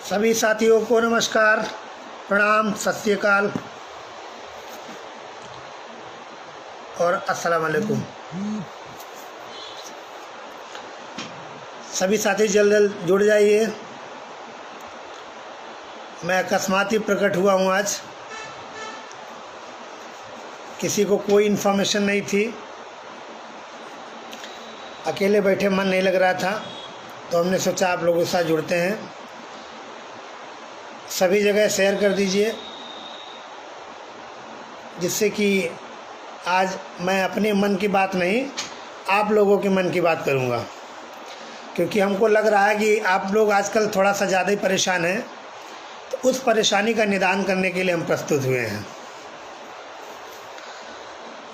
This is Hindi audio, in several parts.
सभी साथियों को नमस्कार, प्रणाम, सत श्री अकाल और अस्सलाम वालेकुम। सभी साथी जल्द जल्द जुड़ जाइए। मैं अकस्मात ही प्रकट हुआ हूँ आज, किसी को कोई इन्फॉर्मेशन नहीं थी, अकेले बैठे मन नहीं लग रहा था, तो हमने सोचा आप लोगों के साथ जुड़ते हैं। सभी जगह शेयर कर दीजिए, जिससे कि आज मैं अपने मन की बात नहीं, आप लोगों के मन की बात करूंगा, क्योंकि हमको लग रहा है कि आप लोग आजकल थोड़ा सा ज़्यादा ही परेशान हैं, तो उस परेशानी का निदान करने के लिए हम प्रस्तुत हुए हैं।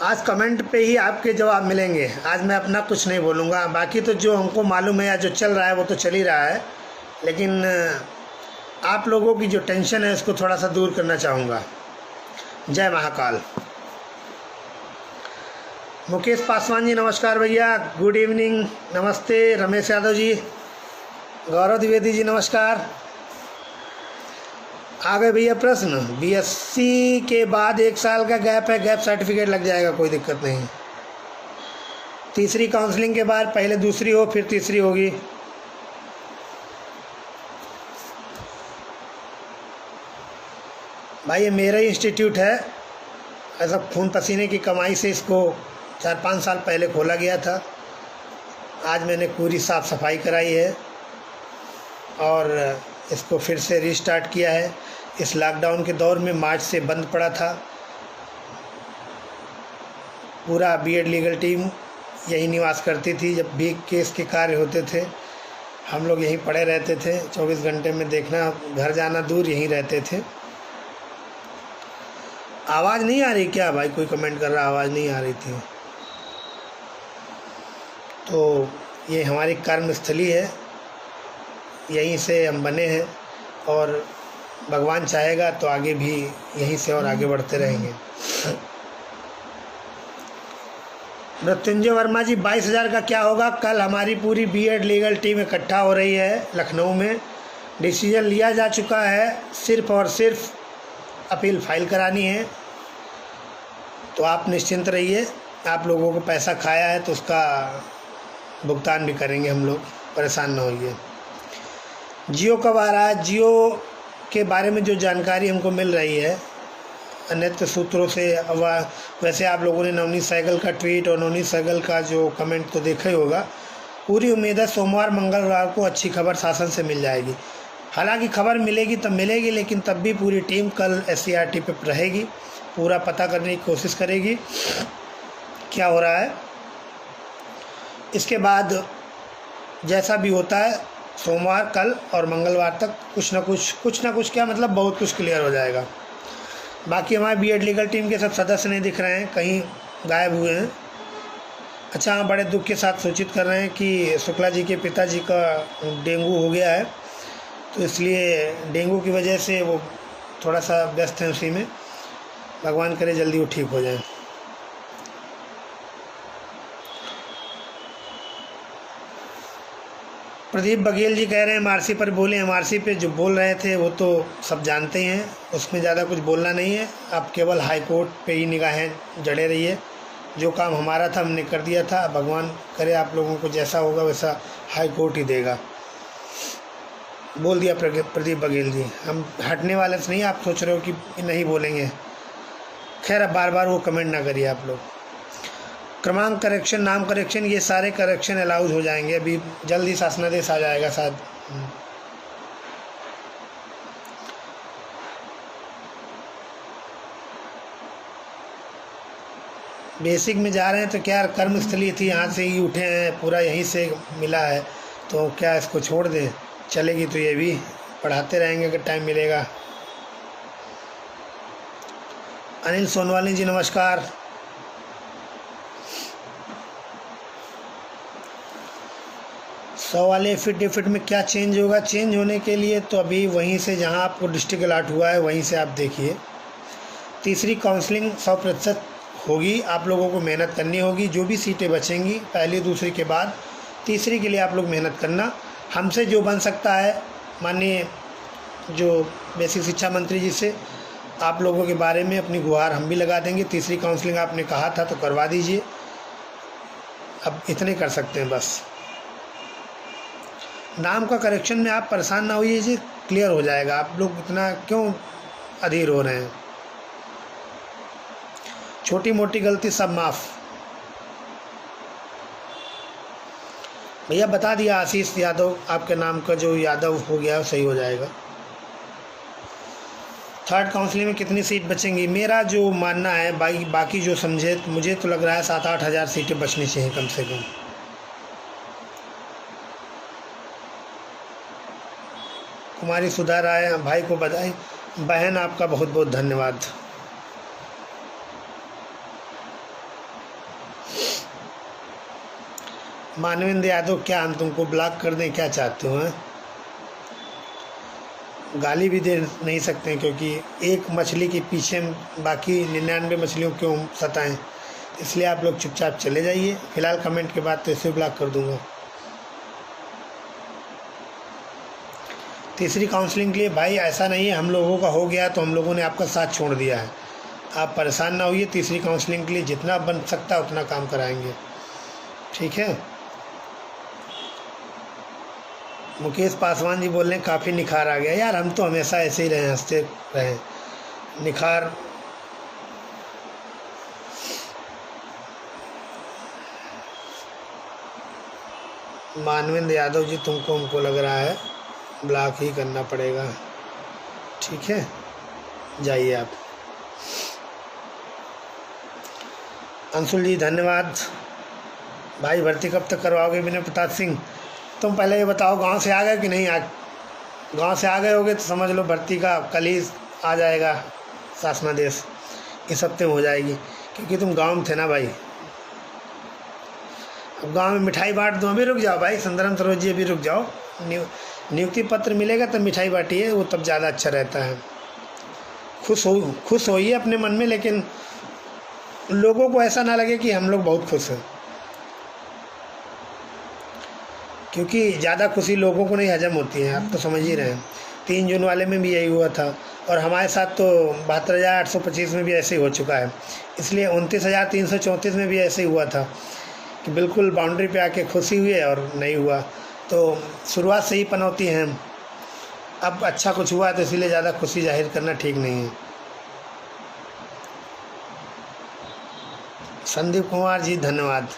आज कमेंट पे ही आपके जवाब मिलेंगे। आज मैं अपना कुछ नहीं बोलूँगा, बाकी तो जो हमको मालूम है या जो चल रहा है वो तो चल ही रहा है, लेकिन आप लोगों की जो टेंशन है उसको थोड़ा सा दूर करना चाहूँगा। जय महाकाल। मुकेश पासवान जी नमस्कार भैया, गुड इवनिंग, नमस्ते। रमेश यादव जी, गौरव द्विवेदी जी नमस्कार। आ गए भैया प्रश्न। बीएससी के बाद 1 साल का गैप है, गैप सर्टिफिकेट लग जाएगा, कोई दिक्कत नहीं। तीसरी काउंसलिंग के बाद पहले दूसरी हो फिर तीसरी होगी। भाई ये मेरा ही इंस्टीट्यूट है, ऐसा खून पसीने की कमाई से इसको 4-5 साल पहले खोला गया था। आज मैंने पूरी साफ़ सफाई कराई है और इसको फिर से रीस्टार्ट किया है। इस लॉकडाउन के दौर में मार्च से बंद पड़ा था। पूरा बीएड लीगल टीम यही निवास करती थी। जब भी केस के कार्य होते थे हम लोग यहीं पड़े रहते थे। 24 घंटे में देखना, घर जाना दूर, यहीं रहते थे। आवाज़ नहीं आ रही क्या भाई? कोई कमेंट कर रहा आवाज़ नहीं आ रही थी। तो ये हमारी कर्मस्थली है, यहीं से हम बने हैं और भगवान चाहेगा तो आगे भी यहीं से और आगे बढ़ते रहेंगे। मृत्युंजय वर्मा जी 22,000 का क्या होगा? कल हमारी पूरी बीएड लीगल टीम इकट्ठा हो रही है लखनऊ में। डिसीजन लिया जा चुका है, सिर्फ़ और सिर्फ अपील फाइल करानी है। तो आप निश्चिंत रहिए, आप लोगों को पैसा खाया है तो उसका भुगतान भी करेंगे हम लोग, परेशान ना होइए। जियो कब आ रहा है? जियो के बारे में जो जानकारी हमको मिल रही है अन्यत्र सूत्रों से, वैसे आप लोगों ने नवनीत सहगल का ट्वीट और नवनीत सहगल का जो कमेंट तो देखा ही होगा। पूरी उम्मीद है सोमवार मंगलवार को अच्छी खबर शासन से मिल जाएगी। हालांकि खबर मिलेगी तब मिलेगी, लेकिन तब भी पूरी टीम कल SCRT पे रहेगी, पूरा पता करने की कोशिश करेगी क्या हो रहा है। इसके बाद जैसा भी होता है सोमवार, कल और मंगलवार तक कुछ ना कुछ क्या मतलब बहुत कुछ क्लियर हो जाएगा। बाकी हमारे बीएड लीगल टीम के सब सदस्य नहीं दिख रहे हैं, कहीं गायब हुए हैं। अच्छा हाँ, बड़े दुख के साथ सूचित कर रहे हैं कि शुक्ला जी के पिताजी का डेंगू हो गया है, तो इसलिए डेंगू की वजह से वो थोड़ा सा व्यस्त हैं उसी में। भगवान करे जल्दी वो ठीक हो जाए। प्रदीप बघेल जी कह रहे हैं एमआरसी पर बोले। एमआरसी पे जो बोल रहे थे वो तो सब जानते हैं, उसमें ज़्यादा कुछ बोलना नहीं है। आप केवल हाई कोर्ट पे ही निगाहें जड़े रहिए। जो काम हमारा था हमने कर दिया था, भगवान करे आप लोगों को जैसा होगा वैसा हाई कोर्ट ही देगा। बोल दिया प्रदीप बघेल जी, हम हटने वाले से नहीं। आप सोच रहे हो कि नहीं बोलेंगे, खैर अब बार बार वो कमेंट ना करिए आप लोग। क्रमांक करेक्शन, नाम करेक्शन, ये सारे करेक्शन अलाउज हो जाएंगे। अभी जल्द ही शासनादेश आ जाएगा शायद। बेसिक में जा रहे हैं तो क्या कर्मस्थली थी, यहाँ से ही उठे हैं, पूरा यहीं से मिला है, तो क्या इसको छोड़ दें? चलेगी तो ये भी पढ़ाते रहेंगे अगर टाइम मिलेगा। अनिल सोनवानी जी नमस्कार। सवाल एफिडेविट में क्या चेंज होगा? चेंज होने के लिए तो अभी वहीं से जहां आपको डिस्ट्रिक्ट अलॉट हुआ है वहीं से आप देखिए। तीसरी काउंसलिंग 100% होगी, आप लोगों को मेहनत करनी होगी। जो भी सीटें बचेंगी पहली दूसरी के बाद तीसरी के लिए आप लोग मेहनत करना। हमसे जो बन सकता है, माननीय जो बेसिक शिक्षा मंत्री जी से आप लोगों के बारे में अपनी गुहार हम भी लगा देंगे। तीसरी काउंसलिंग आपने कहा था तो करवा दीजिए, अब इतने कर सकते हैं बस। नाम का करेक्शन में आप परेशान ना होइए जी, क्लियर हो जाएगा। आप लोग इतना क्यों अधीर हो रहे हैं? छोटी मोटी गलती सब माफ़। भैया बता दिया आशीष यादव, आपके नाम का जो यादव हो गया सही हो जाएगा। थर्ड काउंसलिंग में कितनी सीट बचेंगी? मेरा जो मानना है बाकी जो समझे, मुझे तो लग रहा है 7-8 हज़ार सीटें बचनी चाहिए कम से कम। कुमारी सुधा राय भाई को बधाई। बहन आपका बहुत बहुत धन्यवाद। मानवेंद्र यादव, क्या हम तुमको ब्लॉक कर दें, क्या चाहते हो? गाली भी दे नहीं सकते हैं, क्योंकि एक मछली के पीछे बाकी 99 मछलियों क्यों सताएं। इसलिए आप लोग चुपचाप चले जाइए। फिलहाल कमेंट के बाद तो इसे ब्लॉक कर दूंगा। तीसरी काउंसलिंग के लिए भाई ऐसा नहीं है हम लोगों का हो गया तो हम लोगों ने आपका साथ छोड़ दिया है। आप परेशान ना होइए। तीसरी काउंसलिंग के लिए जितना बन सकता है उतना काम कराएंगे, ठीक है? मुकेश पासवान जी बोल रहे हैं काफ़ी निखार आ गया। यार हम तो हमेशा ऐसे ही रहे, हंसते रहे। निखार मानवेंद्र यादव जी, तुमको हमको लग रहा है ब्लॉक ही करना पड़ेगा, ठीक है? जाइए आप। अंशुल जी धन्यवाद। भाई भर्ती कब तक करवाओगे विनय प्रताप सिंह? तुम पहले ये बताओ गांव से आ गए कि नहीं? गांव से आ गए होगे तो समझ लो भर्ती का कल ही आ जाएगा शासनादेश, इस हफ्ते में हो जाएगी, क्योंकि तुम गांव में थे ना भाई। अब गांव में मिठाई बांट दो। अभी रुक जाओ भाई, सुंदरम सरोज जी अभी रुक जाओ। नियुक्ति पत्र मिलेगा तब मिठाई बांटिए, वो तब ज़्यादा अच्छा रहता है। खुश होइए अपने मन में, लेकिन लोगों को ऐसा ना लगे कि हम लोग बहुत खुश हैं, क्योंकि ज़्यादा खुशी लोगों को नहीं हजम होती है। आप तो समझ ही रहे हैं। 3 जून वाले में भी यही हुआ था, और हमारे साथ तो 72,825 में भी ऐसे ही हो चुका है। इसलिए 29,334 में भी ऐसे ही हुआ था कि बिल्कुल बाउंड्री पे आके खुशी हुई है और नहीं हुआ। तो शुरुआत से ही पनौती हैं। अब अच्छा कुछ हुआ तो इसीलिए ज़्यादा खुशी जाहिर करना ठीक नहीं है। संदीप कुमार जी धन्यवाद।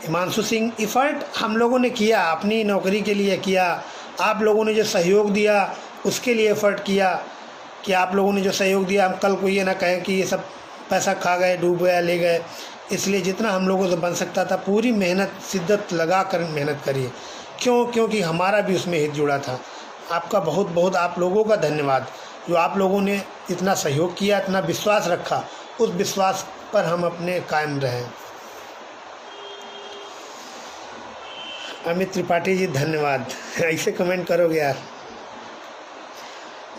हिमांशु सिंह, इफ़र्ट हम लोगों ने किया, अपनी नौकरी के लिए किया। आप लोगों ने जो सहयोग दिया उसके लिए एफ़र्ट किया, कि आप लोगों ने जो सहयोग दिया, हम कल को ये ना कहें कि ये सब पैसा खा गए, डूब गया, ले गए। इसलिए जितना हम लोगों से बन सकता था पूरी मेहनत, शिद्दत लगा कर मेहनत करिए। क्योंकि हमारा भी उसमें हित जुड़ा था। आपका बहुत बहुत आप लोगों का धन्यवाद, जो आप लोगों ने इतना सहयोग किया, इतना विश्वास रखा। उस विश्वास पर हम अपने कायम रहें। अमित त्रिपाठी जी धन्यवाद। ऐसे कमेंट करोगे यार?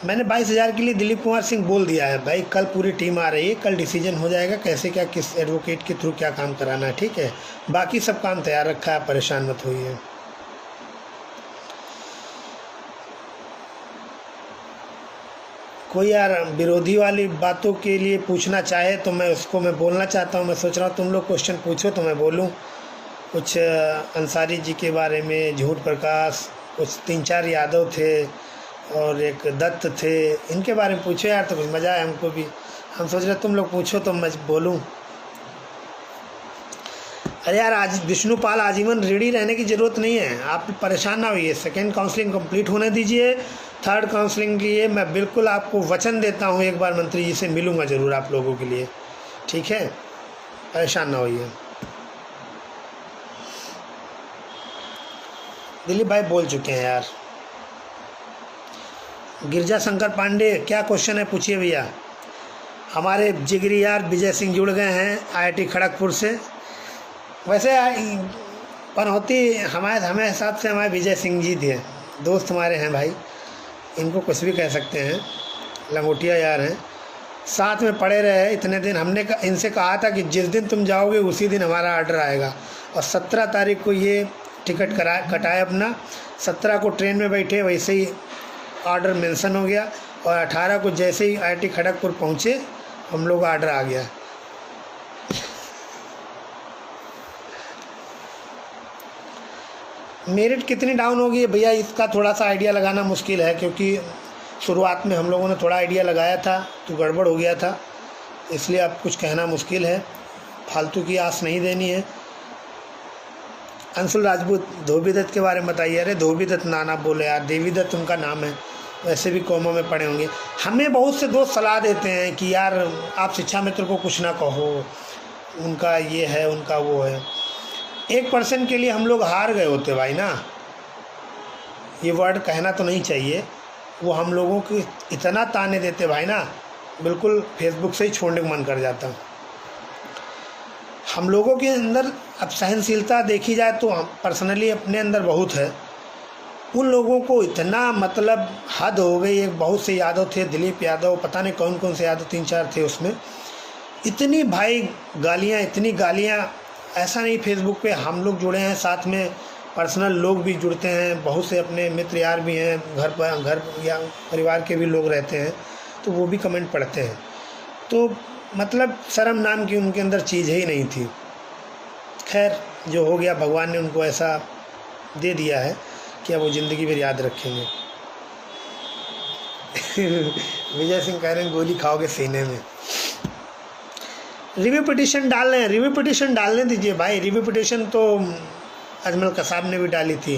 मैंने 22,000 के लिए दिलीप कुमार सिंह बोल दिया है भाई। कल पूरी टीम आ रही है, कल डिसीजन हो जाएगा कैसे क्या, किस एडवोकेट के थ्रू क्या काम कराना है, ठीक है? बाकी सब काम तैयार रखा है, परेशान मत होइए। कोई यार विरोधी वाली बातों के लिए पूछना चाहे तो मैं बोलना चाहता हूँ। मैं सोच रहा हूँ तुम लोग क्वेश्चन पूछो तो मैं बोलूँ। कुछ अंसारी जी के बारे में, झूठ प्रकाश, कुछ 3-4 यादव थे और एक दत्त थे, इनके बारे में पूछो यार तो कुछ मज़ा है हमको भी। हम सोच रहे तुम लोग पूछो तो मैं बोलूं। अरे यार आज विष्णुपाल आजीवन रेडी रहने की ज़रूरत नहीं है, आप परेशान ना होइए। सेकेंड काउंसलिंग कंप्लीट होने दीजिए। थर्ड काउंसलिंग के लिए मैं बिल्कुल आपको वचन देता हूँ, एक बार मंत्री जी से मिलूँगा ज़रूर आप लोगों के लिए, ठीक है? परेशान ना होइए। दिलीप भाई बोल चुके हैं यार। गिरजा शंकर पांडे, क्या क्वेश्चन है पूछिए भैया। हमारे जिगरी यार विजय सिंह जुड़ गए हैं IIT खड़गपुर से। वैसे पनौती हमारे हिसाब से हमारे विजय सिंह जी थे, दोस्त हमारे हैं भाई, इनको कुछ भी कह सकते हैं, लंगोटिया यार हैं। साथ में पड़े रहे इतने दिन। हमने इनसे कहा था कि जिस दिन तुम जाओगे उसी दिन हमारा ऑर्डर आएगा, और 17 तारीख को ये टिकट कटाए अपना, 17 को ट्रेन में बैठे, वैसे ही ऑर्डर मेंशन हो गया और 18 को जैसे ही IIT खड़गपुर पहुँचे हम लोग ऑर्डर आ गया। मेरिट कितनी डाउन होगी है भैया, इसका थोड़ा सा आइडिया लगाना मुश्किल है, क्योंकि शुरुआत में हम लोगों ने थोड़ा आइडिया लगाया था तो गड़बड़ हो गया था, इसलिए अब कुछ कहना मुश्किल है, फालतू की आस नहीं देनी है। अंशुल राजपूत, धोबी दत्त के बारे में बताइए। अरे धोबी दत्त नाना बोले यार, देवी दत्त उनका नाम है, वैसे भी कॉमा में पढ़े होंगे। हमें बहुत से दोस्त सलाह देते हैं कि यार आप शिक्षा मित्र को कुछ ना कहो, उनका ये है उनका वो है। 1% के लिए हम लोग हार गए होते भाई ना, ये वर्ड कहना तो नहीं चाहिए, वो हम लोगों को इतना ताने देते भाई ना, बिल्कुल फेसबुक से ही छोड़ने का मन कर जाता। हम लोगों के अंदर अब सहनशीलता देखी जाए तो पर्सनली अपने अंदर बहुत है, उन लोगों को इतना मतलब हद हो गई। एक बहुत से यादव थे, दिलीप यादव, पता नहीं कौन कौन से यादव, 3-4 थे उसमें, इतनी भाई गालियाँ, इतनी गालियाँ। ऐसा नहीं फेसबुक पे हम लोग जुड़े हैं, साथ में पर्सनल लोग भी जुड़ते हैं, बहुत से अपने मित्र यार भी हैं, घर या परिवार के भी लोग रहते हैं, तो वो भी कमेंट पढ़ते हैं। तो मतलब शर्म नाम की उनके अंदर चीज़ ही नहीं थी। खैर जो हो गया, भगवान ने उनको ऐसा दे दिया है कि अब वो ज़िंदगी भर याद रखेंगे। विजय सिंह कह रहे हैं गोली खाओगे सीने में। रिव्यू पिटीशन डाल रहे हैं, रिव्यू पिटीशन डालने दीजिए भाई। रिव्यू पिटीशन तो अजमल कसाब ने भी डाली थी,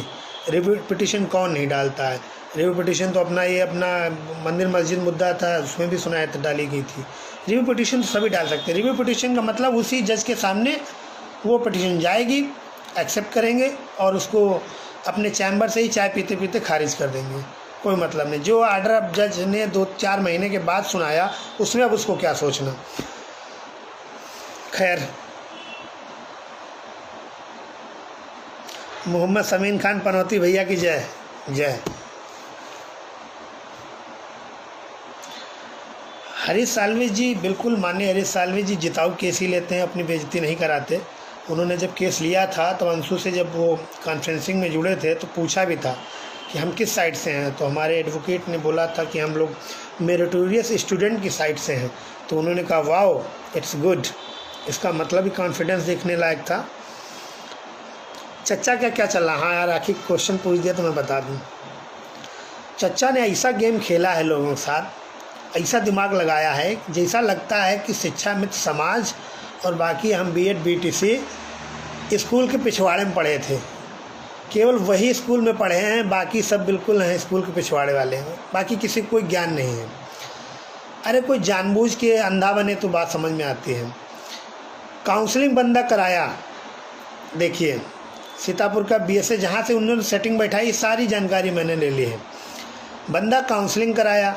रिव्यू पिटीशन कौन नहीं डालता है। रिव्यू पिटीशन तो अपना मंदिर मस्जिद मुद्दा था, उसमें भी सुनाया था, डाली गई थी। रिव्यू पिटीशन तो सभी डाल सकते हैं। रिव्यू पिटीशन का मतलब उसी जज के सामने वो पिटीशन जाएगी, एक्सेप्ट करेंगे और उसको अपने चैम्बर से ही चाय पीते पीते खारिज कर देंगे, कोई मतलब नहीं। जो आर्डर अब जज ने 2-4 महीने के बाद सुनाया, उसमें अब उसको क्या सोचना। खैर, मोहम्मद समीन खान पनौती भैया की जय जय। हरीश साल्वी जी, बिल्कुल माननीय हरीश साल्वी जी जिताऊ केस ही लेते हैं, अपनी बेइज्जती नहीं कराते। उन्होंने जब केस लिया था तो अंशु से जब वो कॉन्फ्रेंसिंग में जुड़े थे तो पूछा भी था कि हम किस साइड से हैं, तो हमारे एडवोकेट ने बोला था कि हम लोग मेरिटोरियस स्टूडेंट की साइड से हैं। तो उन्होंने कहा वाओ इट्स गुड, इसका मतलब ही कॉन्फिडेंस देखने लायक था। चच्चा क्या चल रहा, हाँ यार आखिर क्वेश्चन पूछ दिया तो मैं बता दूँ। चच्चा ने ऐसा गेम खेला है लोगों के साथ, ऐसा दिमाग लगाया है, जैसा लगता है कि शिक्षा मित्र समाज और बाकी हम B.Ed BTC स्कूल के पिछवाड़े में पढ़े थे, केवल वही स्कूल में पढ़े हैं, बाकी सब बिल्कुल हैं स्कूल के पिछवाड़े वाले हैं, बाकी किसी को कोई ज्ञान नहीं है। अरे कोई जानबूझ के अंधा बने तो बात समझ में आती है। काउंसलिंग बंदा कराया, देखिए सीतापुर का BSA जहाँ से उन्होंने सेटिंग बैठाई, सारी जानकारी मैंने ले ली है। बंदा काउंसलिंग कराया,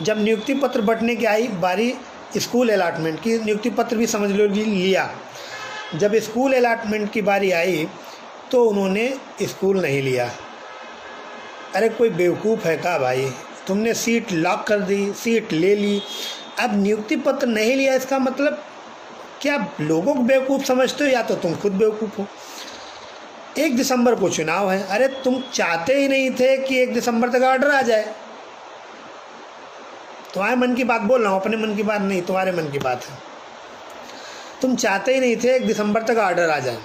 जब नियुक्ति पत्र बंटने की आई बारी स्कूल अलॉटमेंट की, नियुक्ति पत्र भी समझ लो लिया, जब स्कूल अलॉटमेंट की बारी आई तो उन्होंने स्कूल नहीं लिया। अरे कोई बेवकूफ़ है क्या भाई, तुमने सीट लॉक कर दी, सीट ले ली, अब नियुक्ति पत्र नहीं लिया, इसका मतलब क्या लोगों को बेवकूफ़ समझते हो या तो तुम खुद बेवकूफ़ हो। 1 दिसंबर को चुनाव है, अरे तुम चाहते ही नहीं थे कि 1 दिसंबर तक ऑर्डर आ जाए। तुम्हारे मन की बात बोल रहा हूँ, अपने मन की बात नहीं, तुम्हारे मन की बात है। तुम चाहते ही नहीं थे 1 दिसंबर तक ऑर्डर आ जाए,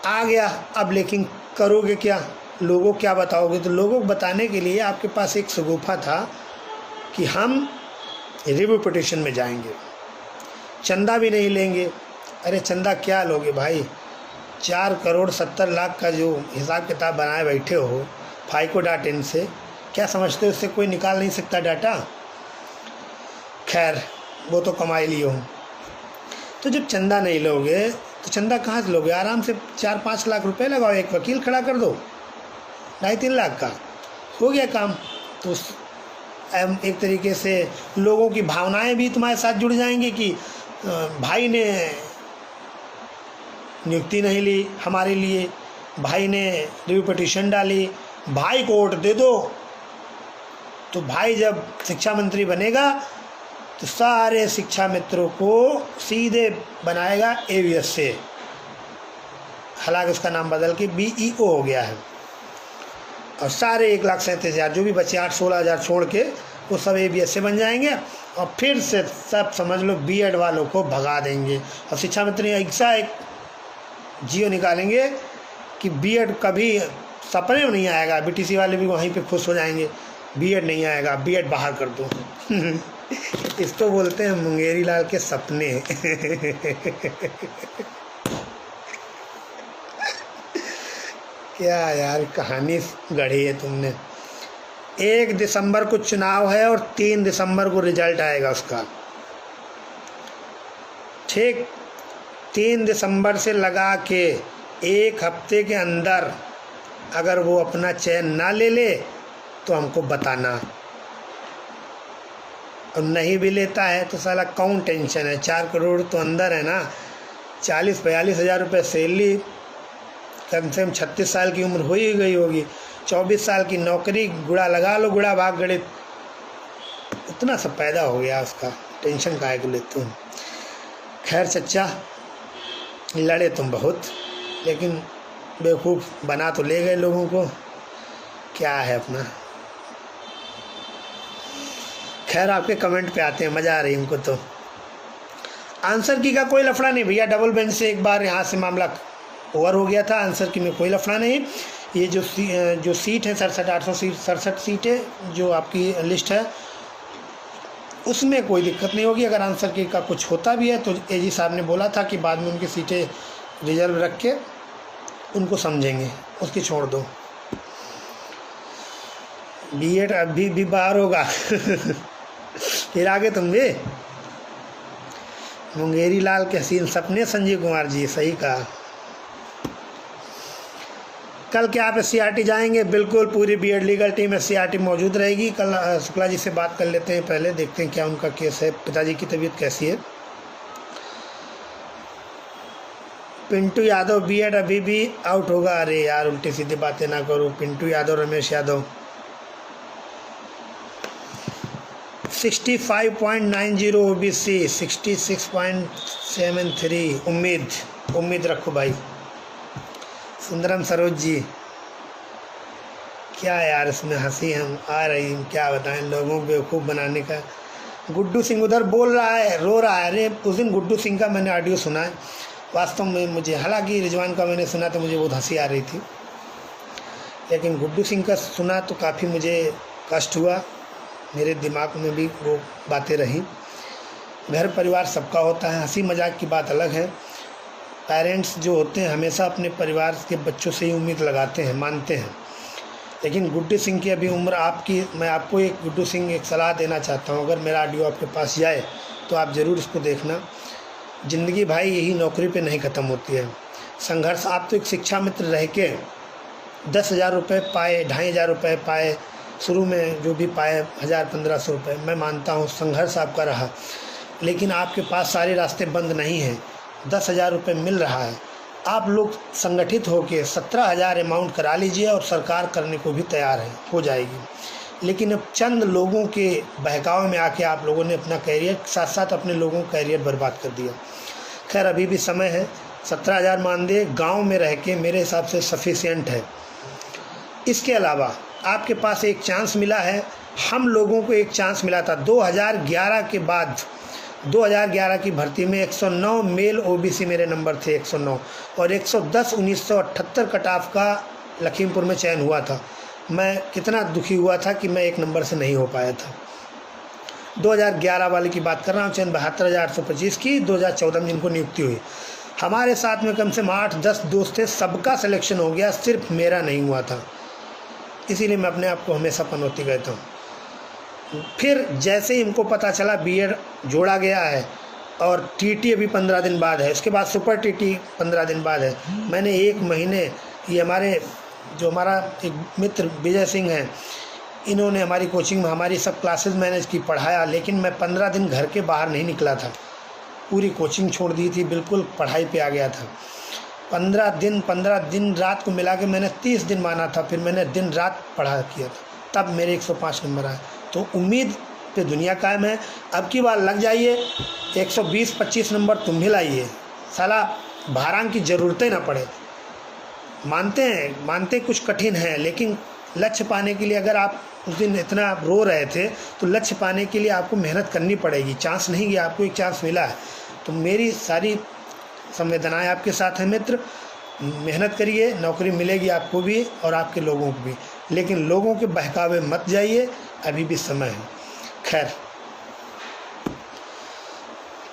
आ गया। अब लेकिन करोगे क्या, लोगों क्या बताओगे। तो लोगों को बताने के लिए आपके पास एक शगुफा था कि हम रिव्यू पिटीशन में जाएंगे, चंदा भी नहीं लेंगे। अरे चंदा क्या लोगे भाई, 4,70,00,000 का जो हिसाब किताब बनाए बैठे हो FICO.in से, क्या समझते हो उससे कोई निकाल नहीं सकता डाटा। खैर वो तो कमाई लिए हो। तो जब चंदा नहीं लोगे तो चंदा कहाँ से लोगे, आराम से 4-5 लाख रुपए लगाओ, एक वकील खड़ा कर दो, 2.5-3 लाख का हो गया काम। तो एक तरीके से लोगों की भावनाएं भी तुम्हारे साथ जुड़ जाएंगी कि भाई ने नियुक्ति नहीं ली हमारे लिए, भाई ने रिव्यू पिटीशन डाली, भाई को वोट दे दो। तो भाई जब शिक्षा मंत्री बनेगा तो सारे शिक्षा मित्रों को सीधे बनाएगा AVS से। हालांकि उसका नाम बदल के BEO हो गया है। और सारे 1,37,000 जो भी बच्चे 8-16 हज़ार छोड़ के वो सब ABS से बन जाएंगे और फिर से सब समझ लो B.Ed वालों को भगा देंगे। और शिक्षा मंत्री ऐसा एक जियो निकालेंगे कि B.Ed कभी सपने में नहीं आएगा। BTC वाले भी वहीं पे खुश हो जाएंगे, B.Ed नहीं आएगा, B.Ed बाहर कर दो। इसको बोलते हैं मुंगेरी लाल के सपने। क्या यार कहानी गढ़ी है तुमने। 1 दिसंबर को चुनाव है और 3 दिसंबर को रिजल्ट आएगा उसका। ठीक 3 दिसंबर से लगा के 1 हफ्ते के अंदर अगर वो अपना चयन ना ले ले तो हमको बताना, और नहीं भी लेता है तो साला कौन टेंशन है। 4 करोड़ तो अंदर है ना। 40-42 हज़ार रुपये सैलरी, कम से कम 36 साल की उम्र हो ही गई होगी, 24 साल की नौकरी, गुड़ा लगा लो, गुड़ा भाग गणित, इतना सब पैदा हो गया उसका, टेंशन काहे को लेते हो। खैर चच्चा, लड़े तुम बहुत, लेकिन बेवकूफ़ बना तो ले गए लोगों को, क्या है अपना। खैर आपके कमेंट पे आते हैं, मज़ा आ रही है हमको। तो आंसर की का कोई लफड़ा नहीं भैया, डबल बेंच से एक बार यहाँ से मामला ओवर हो गया था। आंसर की में कोई लफड़ा नहीं। ये जो सीट है 67 सीटें जो आपकी लिस्ट है उसमें कोई दिक्कत नहीं होगी। अगर आंसर की का कुछ होता भी है तो AG साहब ने बोला था कि बाद में उनकी सीटें रिजर्व रख के उनको समझेंगे, उसकी छोड़ दो। B.Ed अभी भी बाहर होगा। फिर आगे तुम भी मुंगेरी लाल के हसीन सपने। संजीव कुमार जी सही कहा। कल क्या आप SCRT जाएंगे? बिल्कुल, पूरी B.Ed लीगल टीम SCRT मौजूद रहेगी। कल शुक्ला जी से बात कर लेते हैं, पहले देखते हैं क्या उनका केस है, पिताजी की तबीयत कैसी है। पिंटू यादव B.Ed अभी भी आउट होगा। अरे यार उल्टी सीधी बातें ना करो। पिंटू यादव, रमेश यादव 65.90 OBC, 66.73। उम्मीद रखो भाई। सुंदरम सरोज जी, क्या यार इसमें हंसी हम आ रही, क्या बताएं लोगों को बेवकूफ़ बनाने का। गुड्डू सिंह उधर बोल रहा है, रो रहा है। अरे उस दिन गुड्डू सिंह का मैंने ऑडियो सुना है, वास्तव में मुझे, हालांकि रिजवान का मैंने सुना तो मुझे बहुत हंसी आ रही थी, लेकिन गुड्डू सिंह का सुना तो काफ़ी मुझे कष्ट हुआ। मेरे दिमाग में भी वो बातें रहीं। घर परिवार सबका होता है, हंसी मजाक की बात अलग है। पेरेंट्स जो होते हैं हमेशा अपने परिवार के बच्चों से ही उम्मीद लगाते हैं, मानते हैं। लेकिन गुड्डू सिंह की अभी उम्र आपकी, मैं आपको एक गुड्डू सिंह एक सलाह देना चाहता हूँ। अगर मेरा ऑडियो आपके पास जाए तो आप ज़रूर इसको देखना। ज़िंदगी भाई यही नौकरी पे नहीं ख़त्म होती है। संघर्ष, आप तो एक शिक्षा मित्र रह के 10,000 रुपये पाए, 2,500 रुपये पाए, शुरू में जो भी पाए 1,000-1,500 रुपये, मैं मानता हूँ संघर्ष आपका रहा, लेकिन आपके पास सारे रास्ते बंद नहीं हैं। 10,000 रुपये मिल रहा है, आप लोग संगठित होकर 17,000 अमाउंट करा लीजिए और सरकार करने को भी तैयार है, हो जाएगी। लेकिन अब चंद लोगों के बहकावे में आके आप लोगों ने अपना कैरियर, साथ साथ अपने लोगों का कैरियर बर्बाद कर दिया। खैर अभी भी समय है, 17,000 मान दे, गाँव में रह के मेरे हिसाब से सफिशिएंट है। इसके अलावा आपके पास एक चांस मिला है, हम लोगों को एक चांस मिला था 2011 के बाद। 2011 की भर्ती में 109 मेल OBC मेरे नंबर थे 109, और 110 1978 कट ऑफ का लखीमपुर में चयन हुआ था। मैं कितना दुखी हुआ था कि मैं एक नंबर से नहीं हो पाया था। 2011 वाले की बात कर रहा हूँ, चयन 72,825 की 2014 में जिनको नियुक्ति हुई। हमारे साथ में कम से कम 8-10 दोस्त थे, सबका सिलेक्शन हो गया, सिर्फ मेरा नहीं हुआ था। इसीलिए मैं अपने आप को हमेशा पनौती कहता हूँ। फिर जैसे ही हमको पता चला B.Ed जोड़ा गया है और TT अभी 15 दिन बाद है, उसके बाद सुपर TT 15 दिन बाद है, मैंने 1 महीने, ये हमारा एक मित्र विजय सिंह हैं, इन्होंने हमारी कोचिंग में हमारी सब क्लासेस मैनेज की, पढ़ाया, लेकिन मैं 15 दिन घर के बाहर नहीं निकला था। पूरी कोचिंग छोड़ दी थी, बिल्कुल पढ़ाई पे आ गया था। 15 दिन रात को मिला के मैंने 30 दिन माना था। फिर मैंने दिन रात पढ़ा किया था, तब मेरे 105 नंबर आए। तो उम्मीद पे दुनिया कायम है। अब की बार लग जाइए, 120-25 नंबर तुम भी लाइए, साला भारांक की ज़रूरत ही ना पड़े। मानते कुछ कठिन है, लेकिन लक्ष्य पाने के लिए अगर आप उस दिन इतना रो रहे थे तो लक्ष्य पाने के लिए आपको मेहनत करनी पड़ेगी। चांस नहीं गया, आपको एक चांस मिला है। तो मेरी सारी संवेदनाएं आपके साथ हैं मित्र। मेहनत करिए, नौकरी मिलेगी आपको भी और आपके लोगों को भी, लेकिन लोगों के बहकावे मत जाइए, अभी भी समय है। खैर,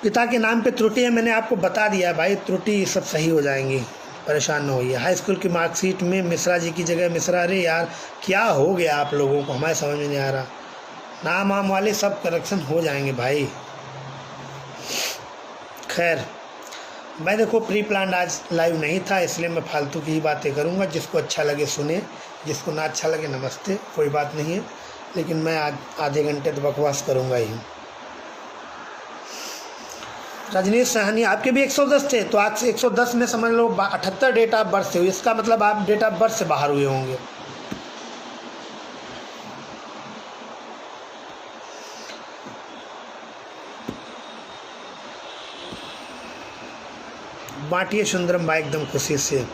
पिता के नाम पे त्रुटि है, मैंने आपको बता दिया भाई, त्रुटि सब सही हो जाएंगी, परेशान न होइए। हाई स्कूल की मार्कशीट में मिश्रा जी की जगह मिश्रा। अरे यार क्या हो गया आप लोगों को, हमारे समझ में नहीं आ रहा। नाम आम वाले सब करेक्शन हो जाएंगे भाई। खैर, मैं देखो प्री प्लान आज लाइव नहीं था, इसलिए मैं फालतू की ही बातें करूंगा। जिसको अच्छा लगे सुने, जिसको ना अच्छा लगे नमस्ते, कोई बात नहीं है। लेकिन मैं आज आधे घंटे तो बकवास करूंगा ही। रजनीश सहनी, आपके भी 110 थे, तो आज से 110 में समझ लो 78 डेट ऑफ बर्थ थे। इसका मतलब आप डेट ऑफ बर्थ से बाहर हुए होंगे। बांटिए सुंदरम भाई एकदम खुशी से।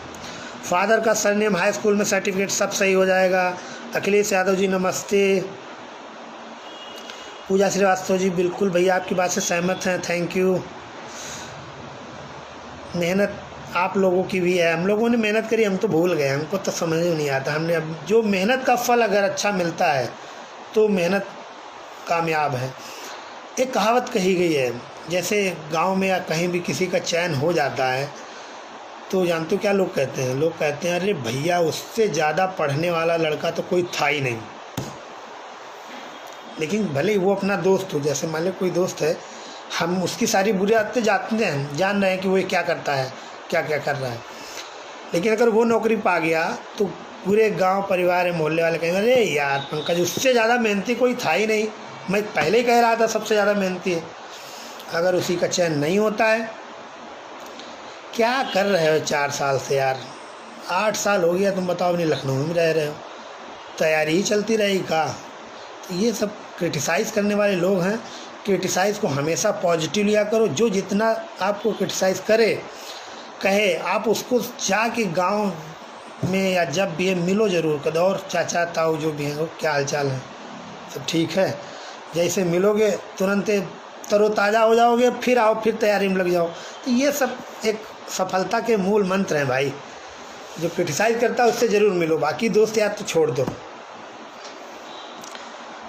फादर का सरनेम, हाई स्कूल में सर्टिफिकेट, सब सही हो जाएगा। अखिलेश यादव जी नमस्ते। पूजा श्रीवास्तव जी, बिल्कुल भैया आपकी बात से सहमत हैं, थैंक यू। मेहनत आप लोगों की भी है, हम लोगों ने मेहनत करी, हम तो भूल गए, हमको तो समझ में नहीं आता। हमने अब जो मेहनत का फल अगर अच्छा मिलता है तो मेहनत कामयाब है। एक कहावत कही गई है, जैसे गांव में या कहीं भी किसी का चयन हो जाता है तो जानते हो क्या लोग कहते हैं? लोग कहते हैं अरे भैया उससे ज़्यादा पढ़ने वाला लड़का तो कोई था ही नहीं। लेकिन भले ही वो अपना दोस्त हो, जैसे मान लो कोई दोस्त है, हम उसकी सारी बुरी आदतें जानते हैं, जान रहे हैं कि वो क्या करता है, क्या क्या कर रहा है, लेकिन अगर वो नौकरी पा गया तो पूरे गांव परिवार मोहल्ले वाले कहेंगे अरे यार पंकज उससे ज़्यादा मेहनती कोई था ही नहीं, मैं पहले ही कह रहा था सबसे ज़्यादा मेहनती है। अगर उसी का चयन नहीं होता है, क्या कर रहे हो 4 साल से यार, 8 साल हो गया, तुम बताओ अपनी लखनऊ में रह रहे हो, तैयारी ही चलती रहेगी का? तो ये सब क्रिटिसाइज़ करने वाले लोग हैं। क्रिटिसाइज़ को हमेशा पॉजिटिव लिया करो। जो जितना आपको क्रिटिसाइज़ करे कहे, आप उसको जाके गांव में या जब भी है मिलो ज़रूर, कदो और चाचा ताऊ जो भी हैं वो क्या हालचाल है, सब ठीक है। जैसे मिलोगे तुरंत तरोताज़ा हो जाओगे, फिर आओ, फिर तैयारी में लग जाओ। तो ये सब एक सफलता के मूल मंत्र हैं भाई। जो क्रिटिसाइज़ करता है उससे ज़रूर मिलो, बाकी दोस्त यार तो छोड़ दो।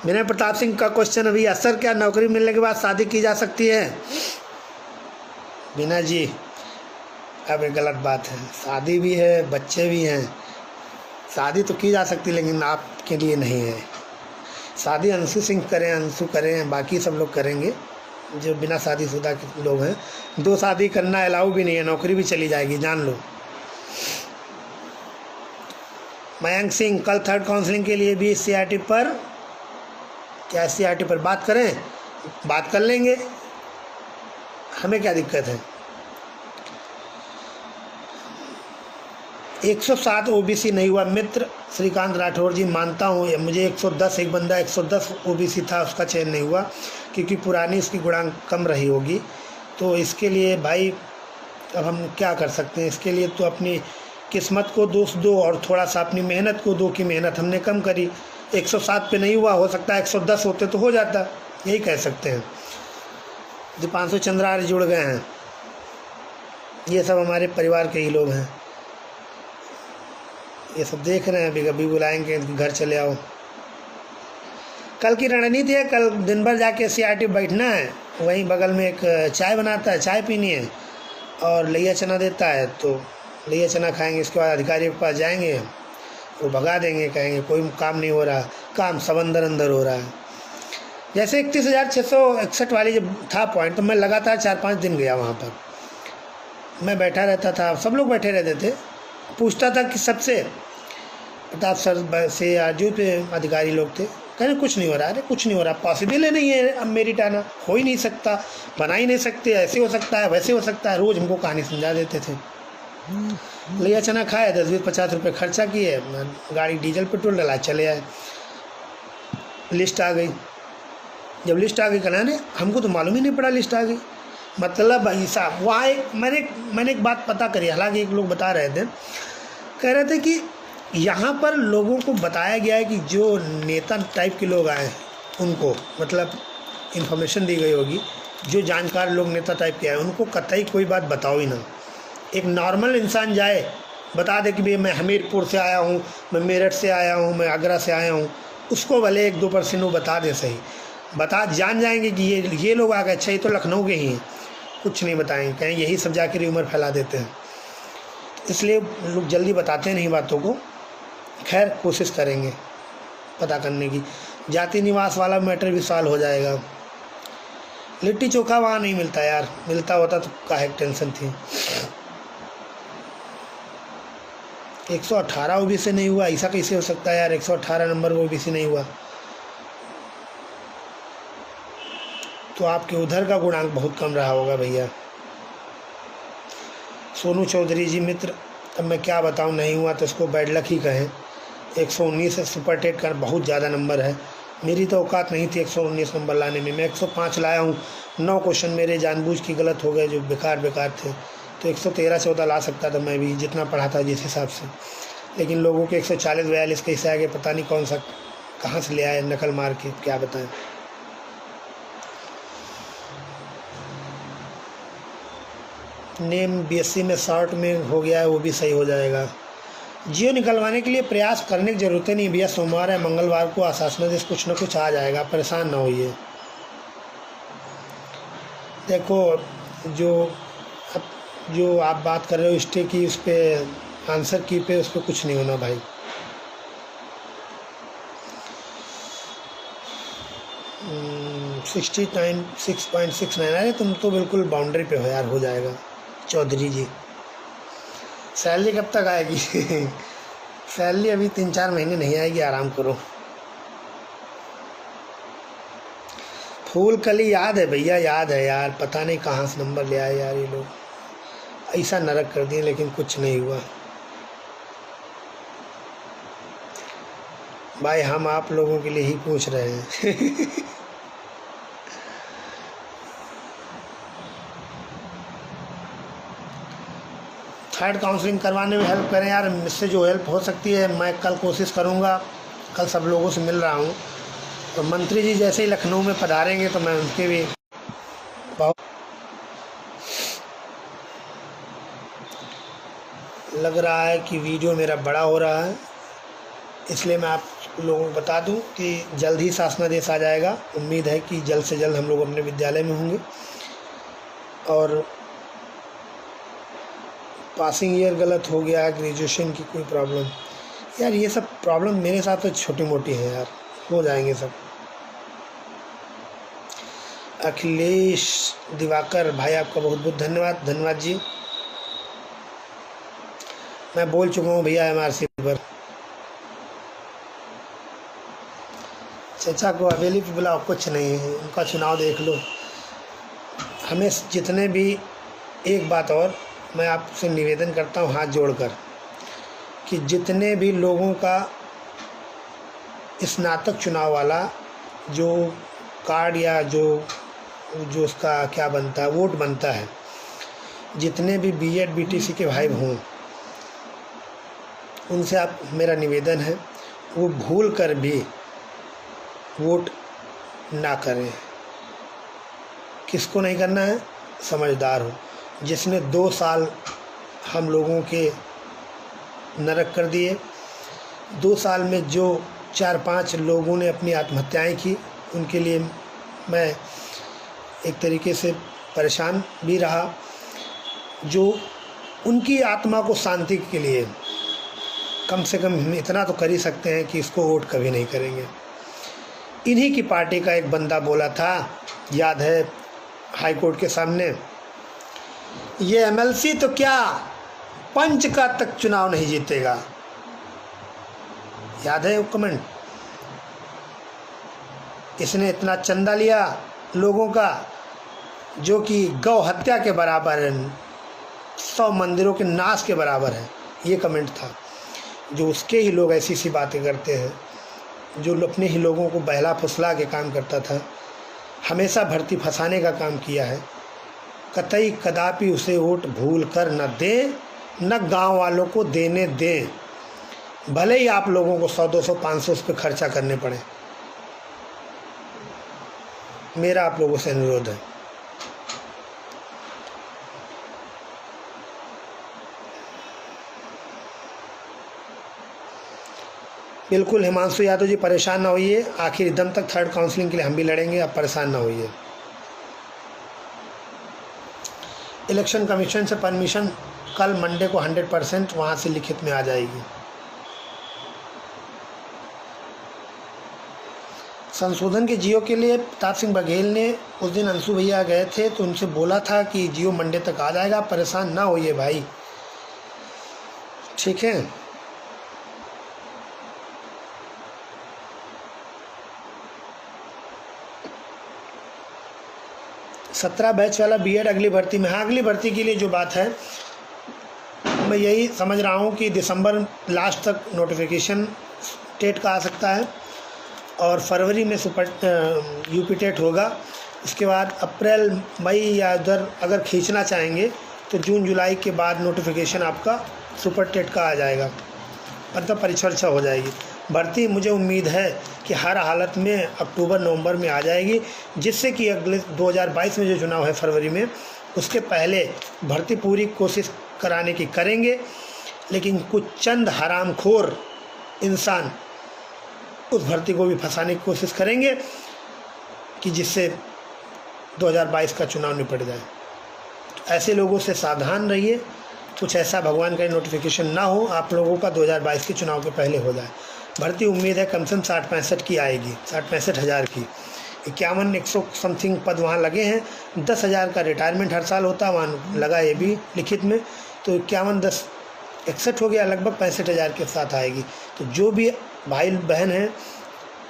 विनय प्रताप सिंह का क्वेश्चन अभी, असर क्या नौकरी मिलने के बाद शादी की जा सकती है? विनय जी अब एक गलत बात है, शादी भी है, बच्चे भी हैं, शादी तो की जा सकती है लेकिन आपके लिए नहीं है। शादी अंशु सिंह करें, अंशु करें, बाकी सब लोग करेंगे जो बिना शादीशुदा के लोग हैं। 2 शादी करना अलाउ भी नहीं है, नौकरी भी चली जाएगी, जान लो। मयंक सिंह, कल 3rd काउंसलिंग के लिए भी CRT पर, क्या CRT पर बात करें? बात कर लेंगे, हमें क्या दिक्कत है। 107 OBC नहीं हुआ मित्र श्रीकांत राठौर जी, मानता हूँ मुझे 110, एक बंदा 110 OBC था, उसका चयन नहीं हुआ क्योंकि पुरानी इसकी गुणांक कम रही होगी। तो इसके लिए भाई अब हम क्या कर सकते हैं? इसके लिए तो अपनी किस्मत को दोष दो और थोड़ा सा अपनी मेहनत को दो कि मेहनत हमने कम करी। 107 पे नहीं हुआ, हो सकता है 110 होते तो हो जाता, यही कह सकते हैं। दीपांशु चंद्रार्य जुड़ गए हैं, ये सब हमारे परिवार के ही लोग हैं, ये सब देख रहे हैं। अभी कभी बुलाएंगे घर चले आओ। कल की रणनीति है, कल दिन भर जाके CRT बैठना है, वहीं बगल में एक चाय बनाता है, चाय पीनी है और लैया चना देता है, तो लैया चना खाएंगे। इसके बाद अधिकारी के पास जाएंगे, वो भगा देंगे, कहेंगे कोई काम नहीं हो रहा, काम सब अंदर अंदर हो रहा है। जैसे 31,661 वाली जब था पॉइंट, तो मैं लगातार 4-5 दिन गया वहाँ पर, मैं बैठा रहता था, सब लोग बैठे रहते थे, पूछता था कि सबसे प्रताप सर से या जो पे अधिकारी लोग थे, कहने कुछ नहीं हो रहा। अरे कुछ नहीं हो रहा, पॉसिबल ही नहीं है, अब मेरिट आना हो ही नहीं सकता, बना ही नहीं सकते, ऐसे हो सकता है, वैसे हो सकता है, रोज़ हमको कहानी समझा देते थे। लिया चना खाया, 10-20-50 रुपये खर्चा किए, गाड़ी डीजल पेट्रोल डला, चले आए। लिस्ट आ गई, जब लिस्ट आ गई कहना हमको तो मालूम ही नहीं पड़ा लिस्ट आ गई। मतलब भाई साहब वहाँ एक मैंने एक बात पता करी, हालांकि एक लोग बता रहे थे, कह रहे थे कि यहाँ पर लोगों को बताया गया है कि जो नेता टाइप के लोग आए हैं उनको, मतलब इन्फॉर्मेशन दी गई होगी, जो जानकार लोग नेता टाइप के आए उनको कतई कोई बात बताओ ही ना। एक नॉर्मल इंसान जाए बता दे कि भाई मैं हमीरपुर से आया हूँ, मैं मेरठ से आया हूँ, मैं आगरा से आया हूँ, उसको भले 1-2% वो बता दे, सही बता जान जाएंगे कि ये लोग आ गए, अच्छा ये तो लखनऊ के ही हैं, कुछ नहीं बताएंगे, कहीं यही सब जाकर र्यूमर फैला देते हैं। इसलिए लोग जल्दी बताते नहीं बातों को। खैर कोशिश करेंगे पता करने की। जाति निवास वाला मैटर भी सॉल्व हो जाएगा। लिट्टी चोखा वहाँ नहीं मिलता यार, मिलता होता तो काहे टेंशन थी। 118 ओबीसी नहीं हुआ, ऐसा कैसे हो सकता है यार? 118 नंबर ओबीसी नहीं हुआ तो आपके उधर का गुणांक बहुत कम रहा होगा भैया। सोनू चौधरी जी मित्र, अब मैं क्या बताऊं, नहीं हुआ तो इसको बैड लक ही कहें। 119 है, सुपर टेट का बहुत ज़्यादा नंबर है। मेरी तो औकात नहीं थी 119 नंबर लाने में, मैं 105 लाया हूँ। 9 क्वेश्चन मेरे जानबूझ के गलत हो गए जो बेकार थे, तो 113-14 ला सकता था मैं भी, जितना पढ़ा था जिस हिसाब से। लेकिन लोगों के 140-42 कैसे आगे पता नहीं कौन सा कहाँ से ले आए नकल मार के, क्या बताएं। नेम बीएससी में शॉर्ट में हो गया है, वो भी सही हो जाएगा। जियो निकलवाने के लिए प्रयास करने की ज़रूरत नहीं भैया। सोमवार या मंगलवार को आशासनादेश कुछ ना कुछ आ जाएगा, परेशान ना होइए। देखो जो आप बात कर रहे हो स्टे की, उस पर आंसर की पे, उस पर कुछ नहीं होना भाई। सिक्सटी 6.69। अरे तुम तो बिल्कुल बाउंड्री पे हो यार, हो जाएगा। चौधरी जी सैलरी कब तक आएगी? सैलरी अभी 3-4 महीने नहीं आएगी, आराम करो। फूल कली याद है भैया, याद है यार, पता नहीं कहाँ से नंबर ले आए यार ये लोग, ऐसा नरक कर दिए, लेकिन कुछ नहीं हुआ भाई। हम आप लोगों के लिए ही पूछ रहे हैं। थर्ड काउंसलिंग करवाने में हेल्प करें यार, मुझसे जो हेल्प हो सकती है मैं कल कोशिश करूँगा। कल सब लोगों से मिल रहा हूँ, तो मंत्री जी जैसे ही लखनऊ में पधारेंगे तो मैं उनके भी बहुत लग रहा है कि वीडियो मेरा बड़ा हो रहा है, इसलिए मैं आप लोगों को बता दूं कि जल्द ही शासनादेश आ जाएगा। उम्मीद है कि जल्द से जल्द हम लोग अपने विद्यालय में होंगे। और पासिंग ईयर गलत हो गया, ग्रेजुएशन की कोई प्रॉब्लम, यार ये सब प्रॉब्लम मेरे साथ तो छोटी मोटी है यार, हो जाएंगे सब। अखिलेश दिवाकर भाई आपका बहुत बहुत धन्यवाद जी। मैं बोल चुका हूँ भैया एमआरसी पर। चचा को हवेली पे बुलाओ, कुछ नहीं है, उनका चुनाव देख लो। हमें जितने भी, एक बात और मैं आपसे निवेदन करता हूँ हाथ जोड़कर, कि जितने भी लोगों का स्नातक चुनाव वाला जो कार्ड या जो उसका क्या बनता है, वोट बनता है, जितने भी बीएड बीटीसी के भाई हों, उनसे आप, मेरा निवेदन है, वो भूल कर भी वोट ना करें। किसको नहीं करना है? समझदार हो, जिसने 2 साल हम लोगों के नरक कर दिए। 2 साल में जो 4-5 लोगों ने अपनी आत्महत्याएं की, उनके लिए मैं एक तरीके से परेशान भी रहा। जो उनकी आत्मा को शांति के लिए कम से कम हम इतना तो कर ही सकते हैं कि इसको वोट कभी नहीं करेंगे। इन्हीं की पार्टी का एक बंदा बोला था, याद है, हाई कोर्ट के सामने, ये एमएलसी तो क्या पंच का तक चुनाव नहीं जीतेगा। याद है वो कमेंट? इसने इतना चंदा लिया लोगों का जो कि गौ हत्या के बराबर है, 100 मंदिरों के नाश के बराबर है। ये कमेंट था। जो उसके ही लोग ऐसी सी बातें करते हैं, जो अपने ही लोगों को बहला फुसला के काम करता था, हमेशा भर्ती फंसाने का काम किया है। कतई कदापि उसे वोट भूल कर न दे, न गांव वालों को देने दें, भले ही आप लोगों को 100, 200, 500 उस पर खर्चा करने पड़े। मेरा आप लोगों से अनुरोध है। बिल्कुल हिमांशु यादव जी, परेशान ना होइए, आखिर दम तक थर्ड काउंसलिंग के लिए हम भी लड़ेंगे, आप परेशान ना होइए। इलेक्शन कमीशन से परमिशन कल मंडे को 100% वहाँ से लिखित में आ जाएगी। संशोधन के जियो के लिए प्रताप सिंह बघेल ने उस दिन अंशु भैया गए थे तो उनसे बोला था कि जियो मंडे तक आ जाएगा, परेशान ना होइए भाई, ठीक है। सत्रह बैच वाला बीएड अगली भर्ती में, हाँ अगली भर्ती के लिए जो बात है मैं यही समझ रहा हूँ कि दिसंबर लास्ट तक नोटिफिकेशन टेट का आ सकता है और फरवरी में सुपर यूपी टेट होगा। इसके बाद अप्रैल मई या उधर अगर खींचना चाहेंगे तो जून जुलाई के बाद नोटिफिकेशन आपका सुपर टेट का आ जाएगा, मतलब परीक्षा हो जाएगी। भर्ती मुझे उम्मीद है कि हर हालत में अक्टूबर नवंबर में आ जाएगी, जिससे कि अगले 2022 में जो चुनाव है फरवरी में, उसके पहले भर्ती पूरी कोशिश कराने की करेंगे। लेकिन कुछ चंद हरामखोर इंसान उस भर्ती को भी फंसाने की कोशिश करेंगे कि जिससे 2022 का चुनाव निपट जाए। ऐसे लोगों से सावधान रहिए, कुछ ऐसा भगवान का नोटिफिकेशन ना हो आप लोगों का 2022 के चुनाव के पहले हो जाए। भर्ती उम्मीद है कम से कम 60-65 की आएगी, 60-65 हज़ार की। 51-100 समथिंग पद वहाँ लगे हैं। 10,000 का रिटायरमेंट हर साल होता है, वहाँ लगा ये भी लिखित में, तो 51-10-61 हो गया, लगभग 65,000 के साथ आएगी। तो जो भी भाई बहन हैं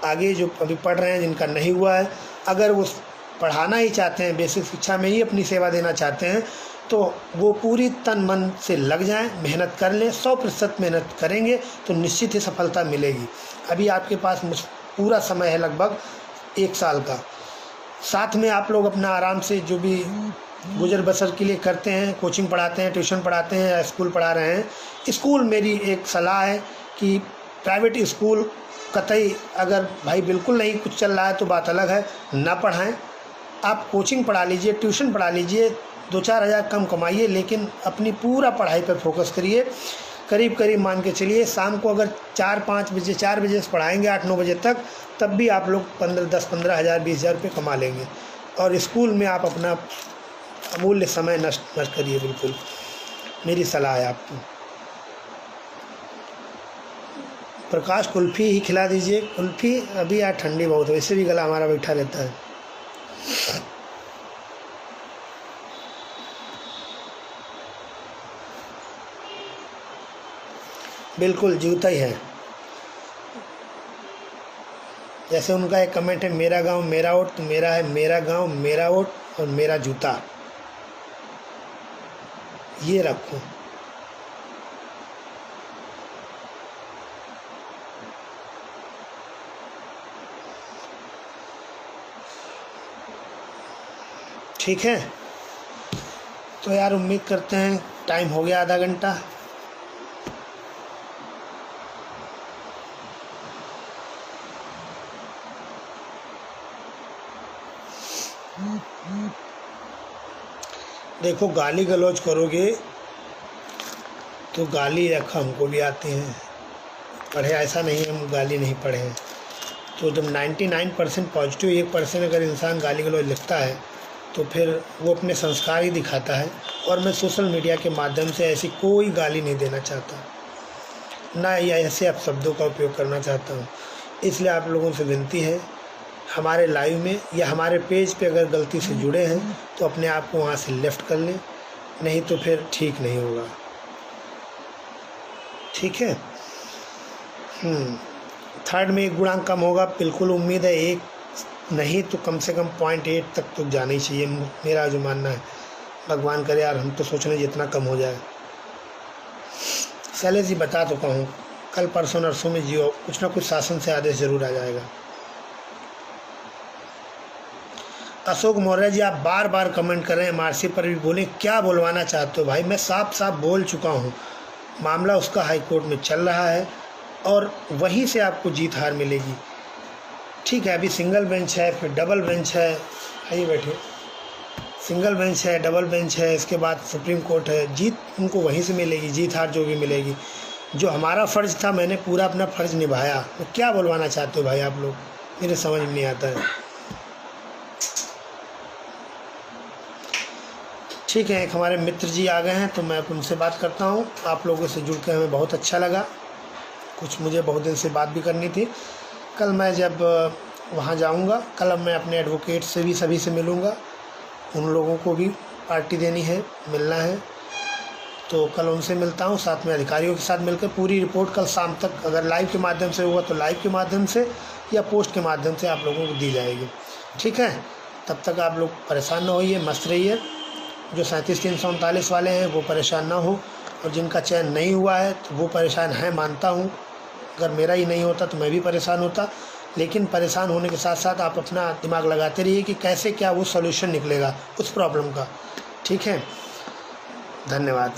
आगे जो अभी पढ़ रहे हैं, जिनका नहीं हुआ है, अगर वो पढ़ाना ही चाहते हैं, बेसिक शिक्षा में ही अपनी सेवा देना चाहते हैं, तो वो पूरी तन मन से लग जाएं, मेहनत कर लें। 100% मेहनत करेंगे तो निश्चित ही सफलता मिलेगी। अभी आपके पास पूरा समय है, लगभग 1 साल का। साथ में आप लोग अपना आराम से जो भी गुजर बसर के लिए करते हैं, कोचिंग पढ़ाते हैं, ट्यूशन पढ़ाते हैं या स्कूल पढ़ा रहे हैं, स्कूल मेरी एक सलाह है कि प्राइवेट स्कूल कतई, अगर भाई बिल्कुल नहीं कुछ चल रहा है तो बात अलग है, ना पढ़ाएं। आप कोचिंग पढ़ा लीजिए, ट्यूशन पढ़ा लीजिए, 2-4 हज़ार कम कमाइए, लेकिन अपनी पूरा पढ़ाई पर फोकस करिए। करीब करीब मान के चलिए शाम को अगर 4-5 बजे 4 बजे से पढ़ाएंगे 8-9 बजे तक, तब भी आप लोग 10-15 हज़ार 20 हज़ार रुपये कमा लेंगे। और स्कूल में आप अपना अमूल्य समय नष्ट मत करिए, बिल्कुल मेरी सलाह है आपको। प्रकाश कुल्फ़ी ही खिला दीजिए। कुल्फ़ी अभी यार ठंडी बहुत है, वैसे भी गला हमारा बैठा रहता है। बिल्कुल जूता ही है। जैसे उनका एक कमेंट है, मेरा गांव मेरा वोट, तो मेरा है मेरा गांव मेरा वोट और मेरा जूता। ये रखो। ठीक है, तो यार उम्मीद करते हैं टाइम हो गया आधा घंटा। देखो गाली गलौज करोगे तो गाली रखा हमको भी आती हैं, पढ़े ऐसा नहीं हम गाली नहीं पढ़े हैं। तो जब 99% पॉजिटिव 1% अगर इंसान गाली गलौज लिखता है तो फिर वो अपने संस्कार ही दिखाता है। और मैं सोशल मीडिया के माध्यम से ऐसी कोई गाली नहीं देना चाहता, ना या ऐसे आप शब्दों का उपयोग करना चाहता हूँ। इसलिए आप लोगों से विनती है, हमारे लाइव में या हमारे पेज पे अगर गलती से जुड़े हैं तो अपने आप को वहाँ से लेफ़्ट कर लें, नहीं तो फिर ठीक नहीं होगा। ठीक है। थर्ड में 1 गुणांक कम होगा, बिल्कुल उम्मीद है। 1 नहीं तो कम से कम 0.8 तक तो जाना ही चाहिए, मेरा जो मानना है। भगवान करे यार, हम तो सोच रहे जितना कम हो जाए। शैलेश जी बता तो कहूँ, कल परसों नरसों में जियो कुछ ना कुछ शासन से आदेश ज़रूर आ जाएगा। अशोक मौर्य जी, आप बार बार कमेंट कर रहे हैं, एमआरसी पर भी बोलें, क्या बोलवाना चाहते हो भाई? मैं साफ साफ बोल चुका हूँ, मामला उसका हाई कोर्ट में चल रहा है और वहीं से आपको जीत हार मिलेगी। ठीक है, अभी सिंगल बेंच है, फिर डबल बेंच है, आइए बैठे, सिंगल बेंच है, डबल बेंच है, इसके बाद सुप्रीम कोर्ट है। जीत उनको वहीं से मिलेगी, जीत हार जो भी मिलेगी। जो हमारा फ़र्ज़ था, मैंने पूरा अपना फ़र्ज़ निभाया। तो क्या बोलवाना चाहते हो भाई आप लोग? मेरे समझ में नहीं आता है। ठीक है, एक हमारे मित्र जी आ गए हैं, तो मैं उनसे बात करता हूँ। आप लोगों से जुड़ कर हमें बहुत अच्छा लगा। कुछ मुझे बहुत दिन से बात भी करनी थी। कल मैं जब वहाँ जाऊँगा, कल मैं अपने एडवोकेट से भी सभी से मिलूँगा। उन लोगों को भी पार्टी देनी है, मिलना है, तो कल उनसे मिलता हूँ, साथ में अधिकारियों के साथ मिलकर पूरी रिपोर्ट कल शाम तक, अगर लाइव के माध्यम से होगा तो लाइव के माध्यम से या पोस्ट के माध्यम से आप लोगों को दी जाएगी। ठीक है, तब तक आप लोग परेशान ना होइए, मस्त रहिए। जो 37,339 वाले हैं वो परेशान ना हो, और जिनका चयन नहीं हुआ है तो वो परेशान है, मानता हूँ। अगर मेरा ही नहीं होता तो मैं भी परेशान होता, लेकिन परेशान होने के साथ साथ आप अपना दिमाग लगाते रहिए कि कैसे क्या वो सॉल्यूशन निकलेगा उस प्रॉब्लम का। ठीक है, धन्यवाद।